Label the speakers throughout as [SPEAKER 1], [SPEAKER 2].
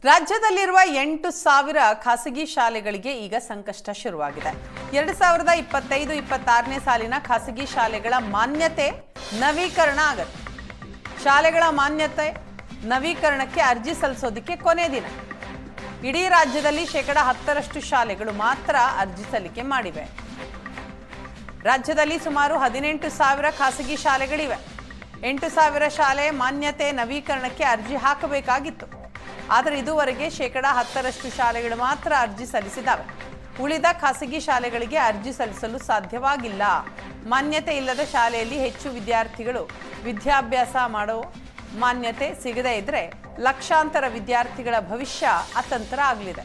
[SPEAKER 1] ರಾಜ್ಯದಲ್ಲಿರುವ 8,000 ಖಾಸಗಿ ಶಾಲೆಗಳಿಗೆ ಈಗ ಸಂಕಷ್ಟ ಶುರುವಾಗಿದೆ. 2025-26ನೇ ಸಾಲಿನ ಖಾಸಗಿ ಶಾಲೆಗಳ ಮಾನ್ಯತೆ ನವೀಕರಣ ಆಗುತ್ತೆ. ಶಾಲೆಗಳ ಮಾನ್ಯತೆ ನವೀಕರಣಕ್ಕೆ ಅರ್ಜಿ ಸಲ್ಲಿಸೋದಕ್ಕೆ ಕೊನೆ ದಿನ. ಇಡೀ ರಾಜ್ಯದಲ್ಲಿ 10% ಶಾಲೆಗಳು ಮಾತ್ರ ಅರ್ಜಿ ಸಲ್ಲಿಕೆ ಮಾಡಿವೆ. ರಾಜ್ಯದಲ್ಲಿ ಸುಮಾರು 18,000 ಖಾಸಗಿ ಶಾಲೆಗಳಿವೆ. 8,000 ಶಾಲೆ ಮಾನ್ಯತೆ ನವೀಕರಣಕ್ಕೆ ಅರ್ಜಿ ಹಾಕಬೇಕಾಗಿತ್ತು. ಆದರೆ ಇದುವರೆಗೆ 10% ಶಾಲೆಗಳು ಮಾತ್ರ ಅರ್ಜಿ ಸಲ್ಲಿಸಿದ್ದಾವೆ. ಉಳಿದ ಖಾಸಗಿ ಶಾಲೆಗಳಿಗೆ ಅರ್ಜಿ ಸಲ್ಲಿಸಲು ಸಾಧ್ಯವಾಗಿಲ್ಲ. ಮಾನ್ಯತೆ ಇಲ್ಲದ ಶಾಲೆಯಲ್ಲಿ ಹೆಚ್ಚು ವಿದ್ಯಾರ್ಥಿಗಳು ವಿದ್ಯಾಭ್ಯಾಸ ಮಾಡೋ ಮಾನ್ಯತೆ ಸಿಗದೇ ಇದ್ರೆ ಲಕ್ಷಾಂತರ ವಿದ್ಯಾರ್ಥಿಗಳ ಭವಿಷ್ಯ ಅತಂತ್ರ ಆಗಲಿದೆ.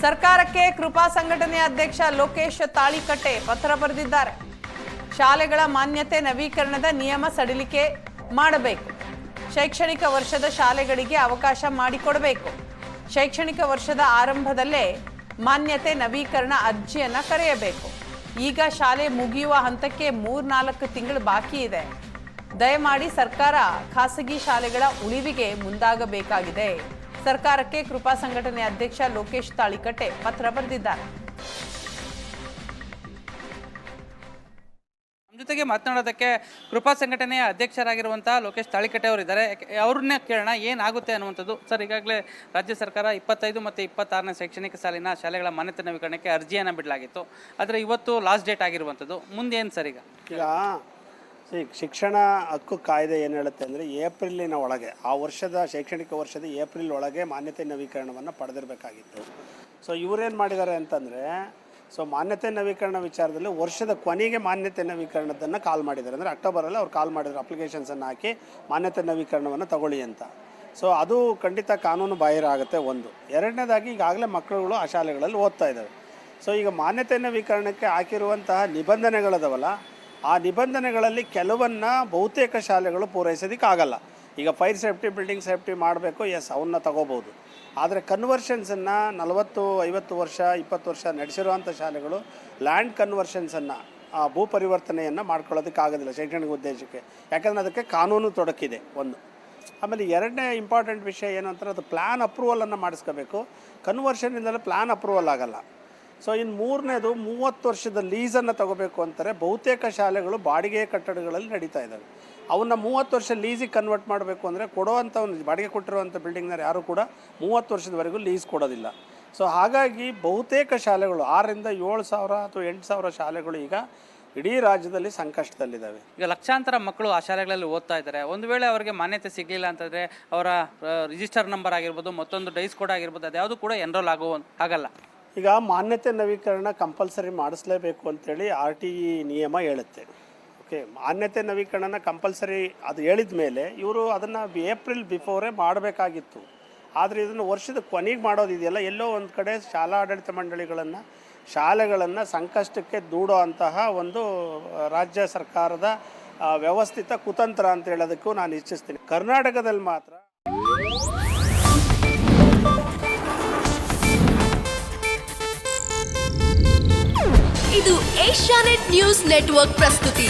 [SPEAKER 1] ಸರ್ಕಾರಕ್ಕೆ ಕೃಪಾ ಸಂಘಟನೆ ಅಧ್ಯಕ್ಷ ಲೋಕೇಶ್ ತಾಳಿಕಟ್ಟೆ ಪತ್ರ ಬರೆದಿದ್ದಾರೆ. ಶಾಲೆಗಳ ಮಾನ್ಯತೆ ನವೀಕರಣದ ನಿಯಮ ಸಡಿಲಿಕೆ ಮಾಡಬೇಕು. ಶೈಕ್ಷಣಿಕ ವರ್ಷದ ಶಾಲೆಗಳಿಗೆ ಅವಕಾಶ ಮಾಡಿಕೊಡಬೇಕು. ಶೈಕ್ಷಣಿಕ ವರ್ಷದ ಆರಂಭದಲ್ಲೇ ಮಾನ್ಯತೆ ನವೀಕರಣ ಅರ್ಜಿಯನ್ನು ಕರೆಯಬೇಕು. ಈಗ ಶಾಲೆ ಮುಗಿಯುವ ಹಂತಕ್ಕೆ 3-4 ತಿಂಗಳು ಬಾಕಿ ಇದೆ. ದಯಮಾಡಿ ಸರ್ಕಾರ ಖಾಸಗಿ ಶಾಲೆಗಳ ಉಳಿವಿಗೆ ಮುಂದಾಗಬೇಕಾಗಿದೆ. ಸರ್ಕಾರಕ್ಕೆ ಕೃಪಾ ಸಂಘಟನೆ ಅಧ್ಯಕ್ಷ ಲೋಕೇಶ್ ತಾಳಿಕಟ್ಟೆ ಪತ್ರ ಬರೆದಿದ್ದಾರೆ.
[SPEAKER 2] ಜೊತೆಗೆ ಮಾತನಾಡೋದಕ್ಕೆ ಕೃಪಾ ಸಂಘಟನೆಯ ಅಧ್ಯಕ್ಷರಾಗಿರುವಂತಹ ಲೋಕೇಶ್ ತಾಳಿಕಟ್ಟೆ ಅವರು ಇದ್ದಾರೆ. ಅವ್ರನ್ನೇ ಕೇಳೋಣ ಏನಾಗುತ್ತೆ ಅನ್ನುವಂಥದ್ದು. ಸರ್, ಈಗಾಗಲೇ ರಾಜ್ಯ ಸರ್ಕಾರ 25 ಮತ್ತು 26ನೇ ಶೈಕ್ಷಣಿಕ ಸಾಲಿನ ಶಾಲೆಗಳ ಮಾನ್ಯತೆ ನವೀಕರಣಕ್ಕೆ ಅರ್ಜಿಯನ್ನು ಬಿಡಲಾಗಿತ್ತು. ಆದರೆ ಇವತ್ತು ಲಾಸ್ಟ್ ಡೇಟ್ ಆಗಿರುವಂಥದ್ದು. ಮುಂದೇನು ಸರ್? ಈಗ
[SPEAKER 3] ಶಿಕ್ಷಣ ಹಕ್ಕು ಕಾಯ್ದೆ ಏನು ಹೇಳುತ್ತೆ ಅಂದರೆ ಏಪ್ರಿಲಿನ ಒಳಗೆ, ಆ ವರ್ಷದ ಶೈಕ್ಷಣಿಕ ವರ್ಷದ ಏಪ್ರಿಲ್ ಒಳಗೆ ಮಾನ್ಯತೆ ನವೀಕರಣವನ್ನು ಪಡೆದಿರಬೇಕಾಗಿತ್ತು. ಸೊ ಇವರೇನು ಮಾಡಿದ್ದಾರೆ ಅಂತಂದರೆ, ಮಾನ್ಯತೆ ನವೀಕರಣ ವಿಚಾರದಲ್ಲಿ ವರ್ಷದ ಕೊನೆಗೆ ಮಾನ್ಯತೆ ನವೀಕರಣದನ್ನು ಕಾಲ್ ಮಾಡಿದ್ದಾರೆ. ಅಂದರೆ ಅಕ್ಟೋಬರಲ್ಲಿ ಅವ್ರು ಕಾಲ್ ಮಾಡಿದ್ರು, ಅಪ್ಲಿಕೇಶನ್ಸನ್ನು ಹಾಕಿ ಮಾನ್ಯತೆ ನವೀಕರಣವನ್ನು ತಗೊಳ್ಳಿ ಅಂತ. ಅದು ಖಂಡಿತ ಕಾನೂನು ಬಾಹಿರ ಆಗುತ್ತೆ. ಒಂದು. ಎರಡನೇದಾಗಿ ಈಗಾಗಲೇ ಮಕ್ಕಳುಗಳು ಆ ಶಾಲೆಗಳಲ್ಲಿ ಓದ್ತಾ ಇದ್ದಾವೆ. ಈಗ ಮಾನ್ಯತೆ ನವೀಕರಣಕ್ಕೆ ಹಾಕಿರುವಂತಹ ನಿಬಂಧನೆಗಳದವಲ್ಲ, ಆ ನಿಬಂಧನೆಗಳಲ್ಲಿ ಕೆಲವನ್ನು ಬಹುತೇಕ ಶಾಲೆಗಳು ಪೂರೈಸೋದಕ್ಕಾಗಲ್ಲ. ಈಗ ಫೈರ್ ಸೇಫ್ಟಿ, ಬಿಲ್ಡಿಂಗ್ ಸೇಫ್ಟಿ ಮಾಡಬೇಕು, ಎಸ್, ಅವನ್ನ ತಗೋಬೋದು. ಆದರೆ ಕನ್ವರ್ಷನ್ಸನ್ನು 40-50 ವರ್ಷ 20 ವರ್ಷ ನಡೆಸಿರುವಂಥ ಶಾಲೆಗಳು ಲ್ಯಾಂಡ್ ಕನ್ವರ್ಷನ್ಸನ್ನು, ಭೂ ಪರಿವರ್ತನೆಯನ್ನು ಮಾಡ್ಕೊಳ್ಳೋದಕ್ಕಾಗೋದಿಲ್ಲ ಶೈಕ್ಷಣಿಕ ಉದ್ದೇಶಕ್ಕೆ. ಯಾಕಂದರೆ ಅದಕ್ಕೆ ಕಾನೂನು ತೊಡಕಿದೆ. ಒಂದು. ಆಮೇಲೆ ಎರಡನೇ ಇಂಪಾರ್ಟೆಂಟ್ ವಿಷಯ ಏನು ಅಂತಾರೆ, ಅದು ಪ್ಲ್ಯಾನ್ ಅಪ್ರೂವಲನ್ನು ಮಾಡಿಸ್ಕೋಬೇಕು. ಕನ್ವರ್ಷನ್ನಿಂದಲೇ ಪ್ಲ್ಯಾನ್ ಅಪ್ರೂವಲ್ ಆಗೋಲ್ಲ. ಇನ್ನು ಮೂರನೇದು 30 ವರ್ಷದ ಲೀಸನ್ನು ತಗೋಬೇಕು ಅಂತಾರೆ. ಬಹುತೇಕ ಶಾಲೆಗಳು ಬಾಡಿಗೆ ಕಟ್ಟಡಗಳಲ್ಲಿ ನಡೀತಾ ಇದ್ದಾವೆ. ಅವನ್ನ 30 ವರ್ಷ ಲೀಸಿಗೆ ಕನ್ವರ್ಟ್ ಮಾಡಬೇಕು ಅಂದರೆ ಕೊಡುವಂಥ ಒಂದು ಬಾಡಿಗೆ ಕೊಟ್ಟಿರುವಂಥ ಬಿಲ್ಡಿಂಗ್ನ ಯಾರೂ ಕೂಡ 30 ವರ್ಷದವರೆಗೂ ಲೀಸ್ ಕೊಡೋದಿಲ್ಲ. ಹಾಗಾಗಿ ಬಹುತೇಕ ಶಾಲೆಗಳು 6,000-7,000 ಅಥವಾ 8,000 ಶಾಲೆಗಳು ಈಗ ಇಡೀ ರಾಜ್ಯದಲ್ಲಿ ಸಂಕಷ್ಟದಲ್ಲಿದ್ದಾವೆ.
[SPEAKER 2] ಈಗ ಲಕ್ಷಾಂತರ ಮಕ್ಕಳು ಆ ಶಾಲೆಗಳಲ್ಲಿ ಓದ್ತಾ ಇದ್ದಾರೆ. ಒಂದು ವೇಳೆ ಅವರಿಗೆ ಮಾನ್ಯತೆ ಸಿಗಲಿಲ್ಲ ಅಂತಂದರೆ ಅವರ ರಿಜಿಸ್ಟರ್ ನಂಬರ್ ಆಗಿರ್ಬೋದು, ಮತ್ತೊಂದು ಡೈಸ್ ಕೋಡ್ ಆಗಿರ್ಬೋದು, ಅದ್ಯಾವುದು ಕೂಡ ಎನ್ರೋಲ್ ಆಗಲ್ಲ.
[SPEAKER 3] ಈಗ ಮಾನ್ಯತೆ ನವೀಕರಣ ಕಂಪಲ್ಸರಿ ಮಾಡಿಸ್ಲೇಬೇಕು ಅಂತೇಳಿ RTE ನಿಯಮ ಹೇಳುತ್ತೆ. ಓಕೆ, ಮಾನ್ಯತೆ ನವೀಕರಣ ಕಂಪಲ್ಸರಿ ಅದು ಹೇಳಿದ ಮೇಲೆ ಇವರು ಅದನ್ನು ಏಪ್ರಿಲ್ ಬಿಫೋರೇ ಮಾಡಬೇಕಾಗಿತ್ತು. ಆದರೆ ಇದನ್ನು ವರ್ಷದ ಕೊನೆಗೆ ಮಾಡೋದಿದೆಯಲ್ಲ, ಎಲ್ಲೋ ಒಂದು ಕಡೆ ಶಾಲಾ ಆಡಳಿತ ಮಂಡಳಿಗಳನ್ನು, ಶಾಲೆಗಳನ್ನು ಸಂಕಷ್ಟಕ್ಕೆ ದೂಡೋ ಅಂತಹ ಒಂದು ರಾಜ್ಯ ಸರ್ಕಾರದ ವ್ಯವಸ್ಥಿತ ಕುತಂತ್ರ ಅಂತ ಹೇಳೋದಕ್ಕೂ ನಾನು ಇಚ್ಛಿಸ್ತೀನಿ. ಕರ್ನಾಟಕದಲ್ಲಿ ಮಾತ್ರ
[SPEAKER 4] ಇದು ಏಷ್ಯಾನೆಟ್ ನ್ಯೂಸ್ ನೆಟ್ವರ್ಕ್ ಪ್ರಸ್ತುತಿ.